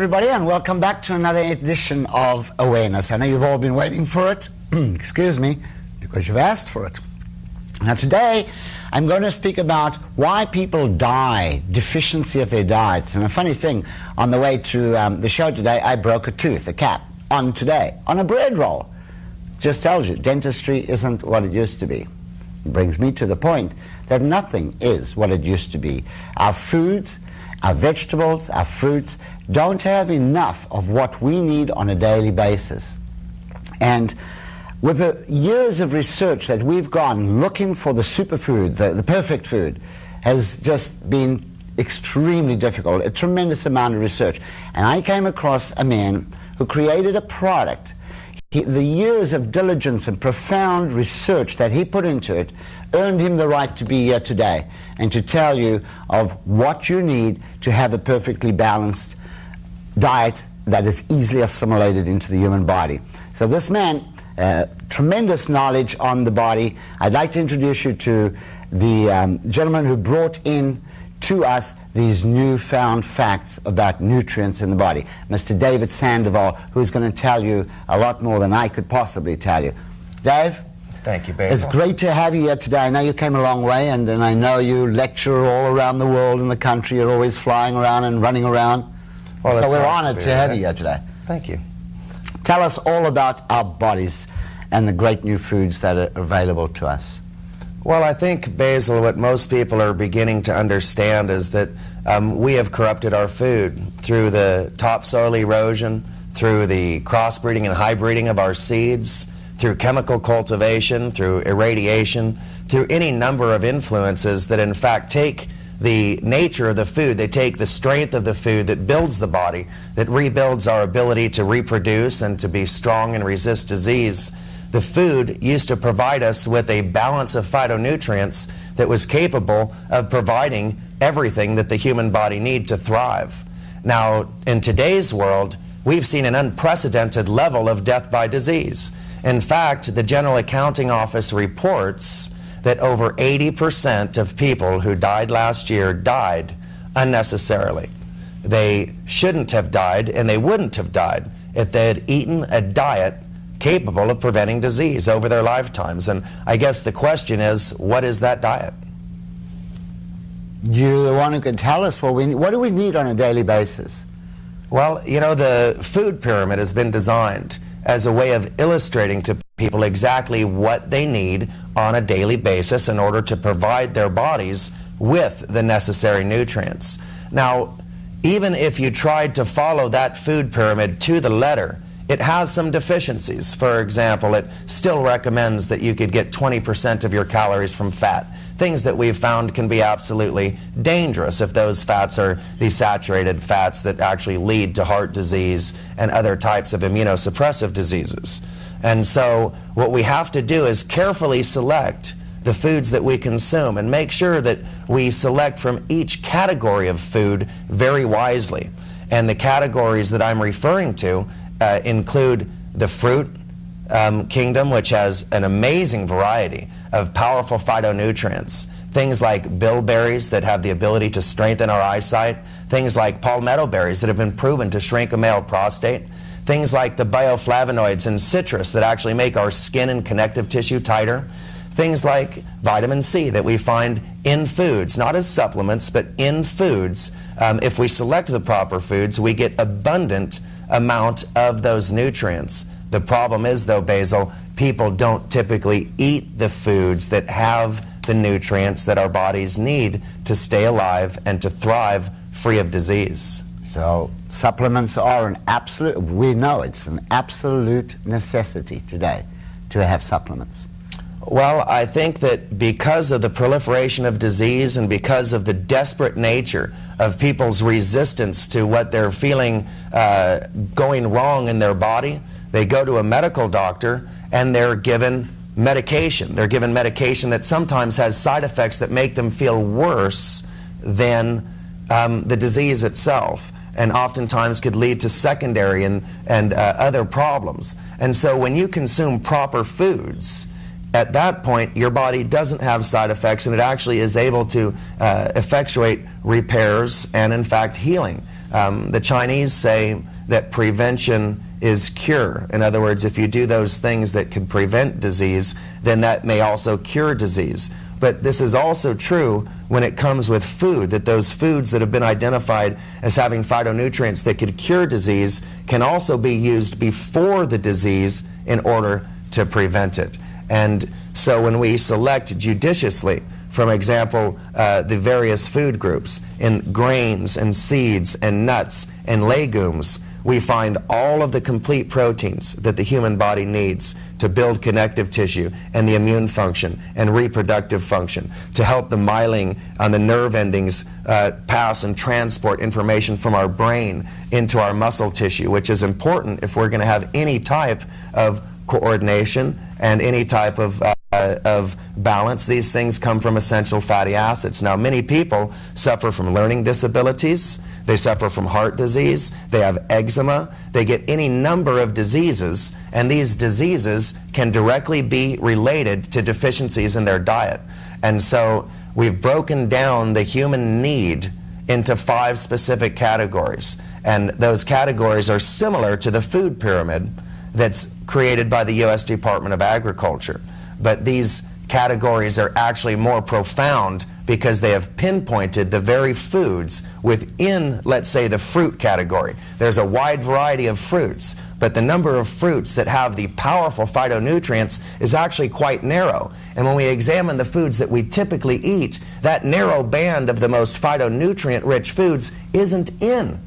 everybody, and welcome back to another edition of Awareness. I know you've all been waiting for it, excuse me, because you've asked for it. Now today, I'm going to speak about why people die, deficiency of their diets. And a funny thing, on the way to the show today, I broke a tooth, a cap, on a bread roll. Just tells you, dentistry isn't what it used to be. It brings me to the point that nothing is what it used to be. Our foods, our vegetables, our fruits don't have enough of what we need on a daily basis. And with the years of research that we've gone looking for the superfood, the perfect food, has just been extremely difficult, a tremendous amount of research. And I came across a man who created a product. The years of diligence and profound research that he put into it earned him the right to be here today and to tell you of what you need to have a perfectly balanced diet that is easily assimilated into the human body. So this man, tremendous knowledge on the body. I'd like to introduce you to the gentleman who brought in to us these newfound facts about nutrients in the body, Mr. David Sandoval, who's going to tell you a lot more than I could possibly tell you. Dave? Thank you, Basil. It's great to have you here today. I know you came a long way, and I know you lecture all around the world and the country. You're always flying around and running around. Well, so we're nice honored to have you here today. Thank you. Tell us all about our bodies and the great new foods that are available to us. Well, I think, Basil, what most people are beginning to understand is that we have corrupted our food through the topsoil erosion, through the crossbreeding and hybriding of our seeds, through chemical cultivation, through irradiation, through any number of influences that in fact take the nature of the food, they take the strength of the food that builds the body, that rebuilds our ability to reproduce and to be strong and resist disease. The food used to provide us with a balance of phytonutrients that was capable of providing everything that the human body needs to thrive. Now, in today's world, we've seen an unprecedented level of death by disease. In fact, the General Accounting Office reports that over 80% of people who died last year died unnecessarily. They shouldn't have died, and they wouldn't have died if they had eaten a diet capable of preventing disease over their lifetimes. And I guess the question is, what is that diet? You're the one who can tell us what do we need on a daily basis? Well, you know, the food pyramid has been designed as a way of illustrating to people exactly what they need on a daily basis in order to provide their bodies with the necessary nutrients. Now, even if you tried to follow that food pyramid to the letter, it has some deficiencies. For example, it still recommends that you could get 20% of your calories from fat. Things that we've found can be absolutely dangerous if those fats are the saturated fats that actually lead to heart disease and other types of immunosuppressive diseases. And so what we have to do is carefully select the foods that we consume and make sure that we select from each category of food very wisely. And the categories that I'm referring to include the fruit kingdom, which has an amazing variety of powerful phytonutrients. Things like bilberries that have the ability to strengthen our eyesight. Things like palmetto berries that have been proven to shrink a male prostate. Things like the bioflavonoids in citrus that actually make our skin and connective tissue tighter. Things like vitamin C that we find in foods, not as supplements, but in foods. If we select the proper foods, we get abundant amount of those nutrients. The problem is, though, Basil, people don't typically eat the foods that have the nutrients that our bodies need to stay alive and to thrive free of disease. So supplements are an absolute, we know it's an absolute necessity today to have supplements. Well, I think that because of the proliferation of disease and because of the desperate nature of people's resistance to what they're feeling going wrong in their body, they go to a medical doctor and they're given medication. They're given medication that sometimes has side effects that make them feel worse than the disease itself, and oftentimes could lead to secondary and other problems. And so when you consume proper foods, at that point, your body doesn't have side effects, and it actually is able to effectuate repairs and, in fact, healing The Chinese say that prevention is cure. In other words, if you do those things that can prevent disease, then that may also cure disease. But this is also true when it comes with food, that those foods that have been identified as having phytonutrients that could cure disease can also be used before the disease in order to prevent it. And so when we select judiciously, for example, the various food groups in grains and seeds and nuts and legumes, we find all of the complete proteins that the human body needs to build connective tissue and the immune function and reproductive function, to help the myelin on the nerve endings pass and transport information from our brain into our muscle tissue, which is important if we're going to have any type of coordination and any type of balance. These things come from essential fatty acids. Now, many people suffer from learning disabilities, they suffer from heart disease, they have eczema, they get any number of diseases, and these diseases can directly be related to deficiencies in their diet. And so we've broken down the human need into 5 specific categories, and those categories are similar to the food pyramid that's created by the U.S. Department of Agriculture. But these categories are actually more profound because they have pinpointed the very foods within, let's say, the fruit category. There's a wide variety of fruits, but the number of fruits that have the powerful phytonutrients is actually quite narrow. And when we examine the foods that we typically eat, that narrow band of the most phytonutrient-rich foods isn't in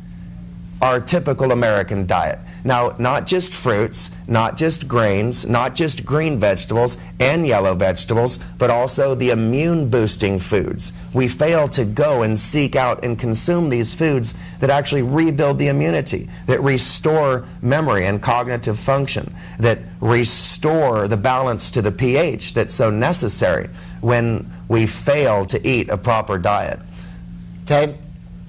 our typical American diet. Now, not just fruits, not just grains, not just green vegetables and yellow vegetables, but also the immune-boosting foods. We fail to go and seek out and consume these foods that actually rebuild the immunity, that restore memory and cognitive function, that restore the balance to the pH that's so necessary when we fail to eat a proper diet. Dave,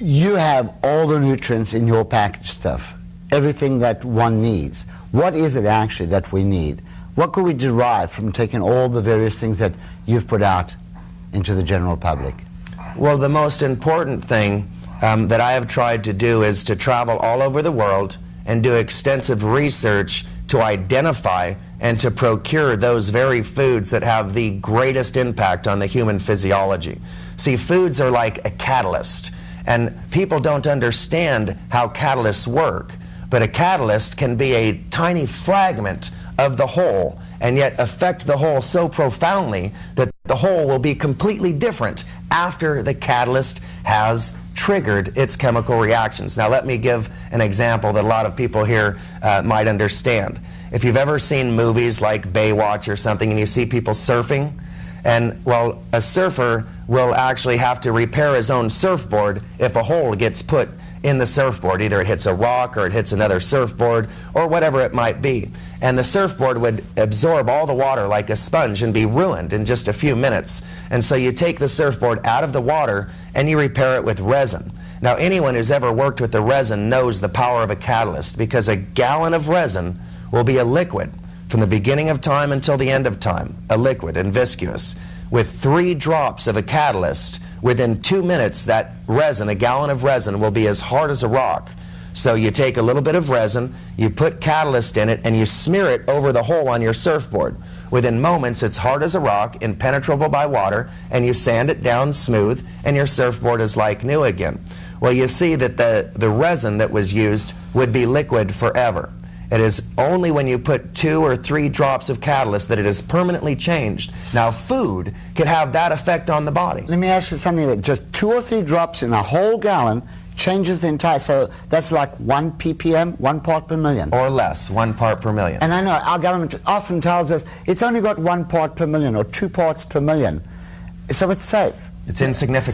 you have all the nutrients in your packaged stuff, everything that one needs. What is it actually that we need? What could we derive from taking all the various things that you've put out into the general public? Well, the most important thing that I have tried to do is to travel all over the world and do extensive research to identify and to procure those very foods that have the greatest impact on the human physiology. See, foods are like a catalyst. And people don't understand how catalysts work. But a catalyst can be a tiny fragment of the whole and yet affect the whole so profoundly that the whole will be completely different after the catalyst has triggered its chemical reactions. Now, let me give an example that a lot of people here might understand. If you've ever seen movies like Baywatch or something and you see people surfing, and, well, a surfer will actually have to repair his own surfboard if a hole gets put in the surfboard. Either it hits a rock or it hits another surfboard or whatever it might be. And the surfboard would absorb all the water like a sponge and be ruined in just a few minutes. And so you take the surfboard out of the water and you repair it with resin. Now, anyone who's ever worked with the resin knows the power of a catalyst, because a gallon of resin will be a liquid from the beginning of time until the end of time, a liquid and viscous. With 3 drops of a catalyst, within 2 minutes, that resin, a gallon of resin, will be as hard as a rock. So you take a little bit of resin, you put catalyst in it, and you smear it over the hole on your surfboard. Within moments, it's hard as a rock, impenetrable by water, and you sand it down smooth, and your surfboard is like new again. Well, you see that the resin that was used would be liquid forever. It is only when you put 2 or 3 drops of catalyst that it is permanently changed. Now, food can have that effect on the body. Let me ask you something that just 2 or 3 drops in a whole gallon changes the entire, so that's like 1 ppm, 1 part per million. Or less, 1 part per million. And I know our government often tells us it's only got 1 part per million or 2 parts per million. So it's safe. It's insignificant.